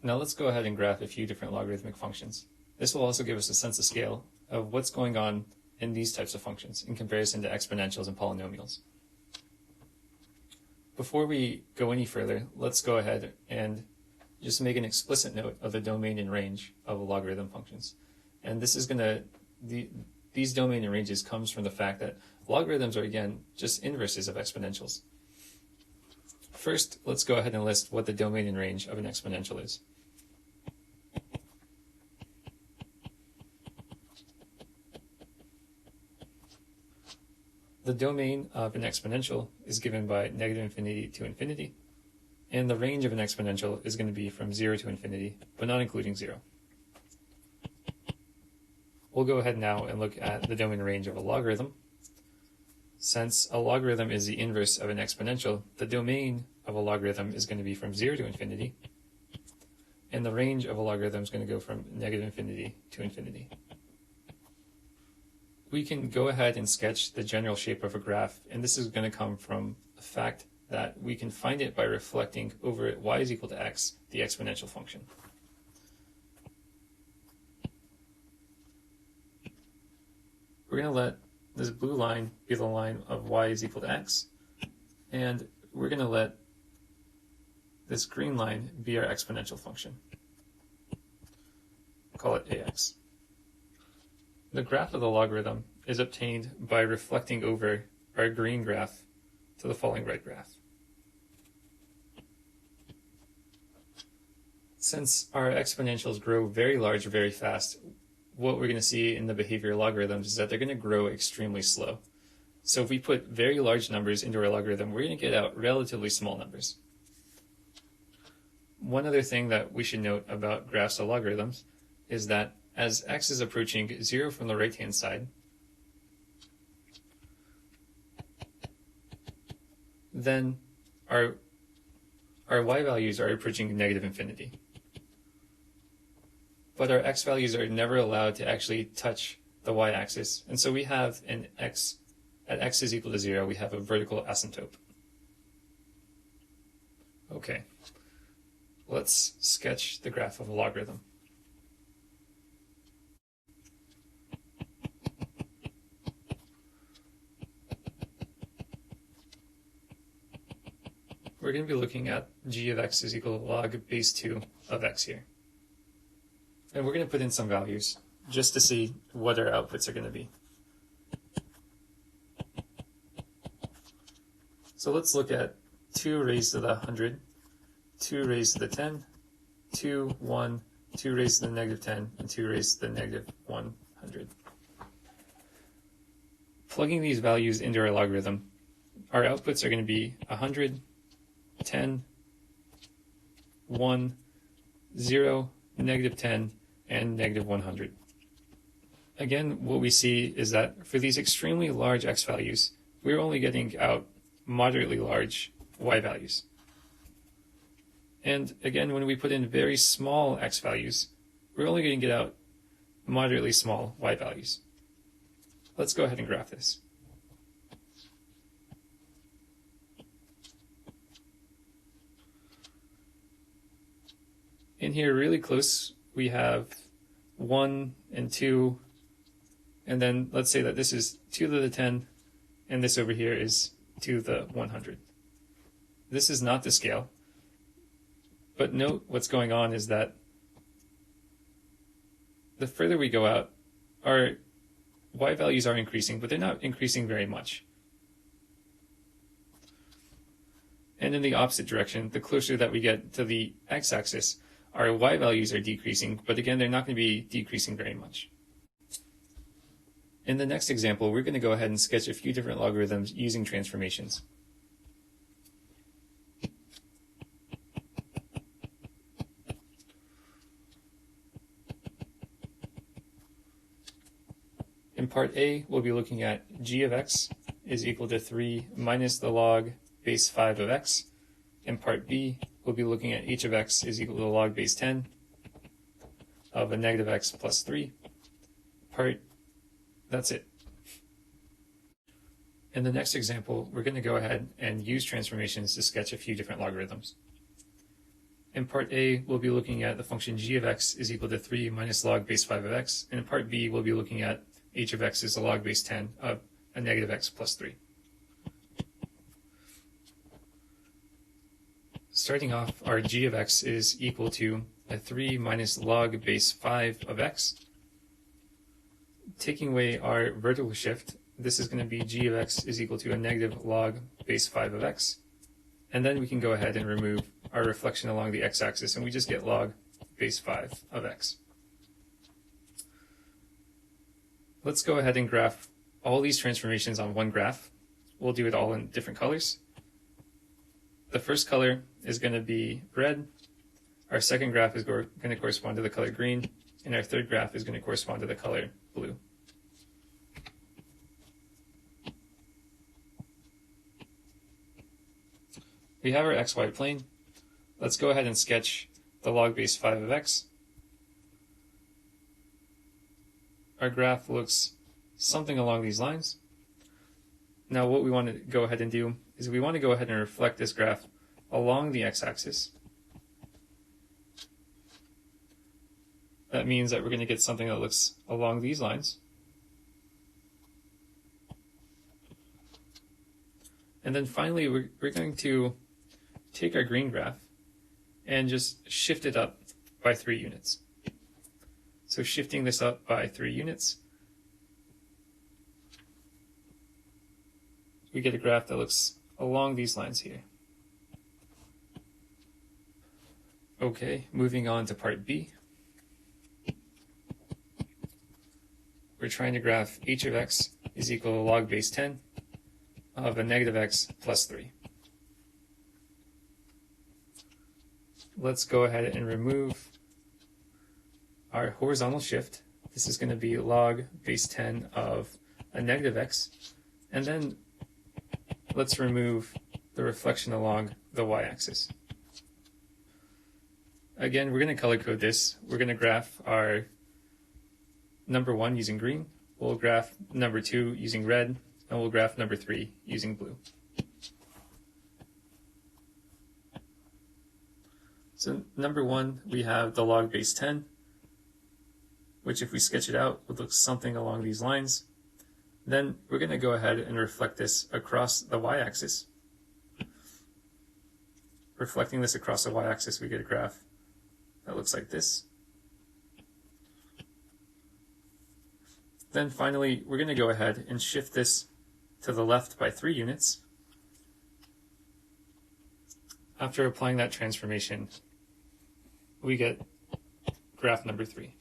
Now let's go ahead and graph a few different logarithmic functions. This will also give us a sense of scale of what's going on in these types of functions in comparison to exponentials and polynomials. Before we go any further, let's go ahead and just make an explicit note of the domain and range of logarithm functions. And this is these domain and ranges comes from the fact that logarithms are, again, just inverses of exponentials. First, let's go ahead and list what the domain and range of an exponential is. The domain of an exponential is given by negative infinity to infinity, and the range of an exponential is going to be from 0 to infinity, but not including 0. We'll go ahead now and look at the domain and range of a logarithm. Since a logarithm is the inverse of an exponential, the domain of a logarithm is going to be from 0 to infinity, and the range of a logarithm is going to go from negative infinity to infinity. We can go ahead and sketch the general shape of a graph, and this is going to come from the fact that we can find it by reflecting over y is equal to x, the exponential function. We're going to let this blue line be the line of y is equal to x, and we're going to let this green line be our exponential function. Call it ax. The graph of the logarithm is obtained by reflecting over our green graph to the following red graph. Since our exponentials grow very large very fast, what we're going to see in the behavior of logarithms is that they're going to grow extremely slow. So if we put very large numbers into our logarithm, we're going to get out relatively small numbers. One other thing that we should note about graphs of logarithms is that as x is approaching 0 from the right-hand side, then our y values are approaching negative infinity. But our x values are never allowed to actually touch the y-axis. And so we have at x is equal to 0, we have a vertical asymptote. Okay, let's sketch the graph of a logarithm. We're going to be looking at g of x is equal to log base 2 of x here. And we're going to put in some values just to see what our outputs are going to be. So let's look at 2 raised to the 100, 2 raised to the 10, 2, 1, 2 raised to the negative 10, and 2 raised to the negative 100. Plugging these values into our logarithm, our outputs are going to be 100, 10, 1, 0, negative 10, and negative 100. Again, what we see is that for these extremely large x values, we're only getting out moderately large y values. And again, when we put in very small x values, we're only going to get out moderately small y values. Let's go ahead and graph this. In here, really close, we have 1 and 2, and then let's say that this is 2 to the 10, and this over here is 2 to the 100. This is not to scale, but note what's going on is that the further we go out, our y values are increasing, but they're not increasing very much. And in the opposite direction, the closer that we get to the x-axis, our y values are decreasing, but again, they're not going to be decreasing very much. In the next example, we're going to go ahead and sketch a few different logarithms using transformations. In part A, we'll be looking at g of x is equal to 3 minus the log base 5 of x. In part B, we'll be looking at h of x is equal to log base 10 of a negative x plus 3. That's it. In the next example, we're going to go ahead and use transformations to sketch a few different logarithms. In part A, we'll be looking at the function g of x is equal to 3 minus log base 5 of x. And in part B, we'll be looking at h of x is a log base 10 of a negative x plus 3. Starting off, our g of x is equal to a 3 minus log base 5 of x. Taking away our vertical shift, this is going to be g of x is equal to a negative log base 5 of x. And then we can go ahead and remove our reflection along the x-axis, and we just get log base 5 of x. Let's go ahead and graph all these transformations on one graph. We'll do it all in different colors. The first color is going to be red. Our second graph is going to correspond to the color green, and our third graph is going to correspond to the color blue. We have our xy plane. Let's go ahead and sketch the log base 5 of x. Our graph looks something along these lines. Now what we want to go ahead and do is we want to go ahead and reflect this graph along the x-axis. That means that we're going to get something that looks along these lines. And then finally, we're going to take our green graph and just shift it up by 3 units. So shifting this up by 3 units, we get a graph that looks along these lines here. Okay, moving on to part B. We're trying to graph h of x is equal to log base 10 of a negative x plus 3. Let's go ahead and remove our horizontal shift. This is going to be log base 10 of a negative x. And then let's remove the reflection along the y-axis. Again, we're going to color code this. We're going to graph our number 1 using green. We'll graph number 2 using red. And we'll graph number 3 using blue. So number 1, we have the log base 10, which if we sketch it out would look something along these lines. Then we're going to go ahead and reflect this across the y-axis. Reflecting this across the y-axis, we get a graph that looks like this. Then finally, we're going to go ahead and shift this to the left by 3 units. After applying that transformation, we get graph number 3.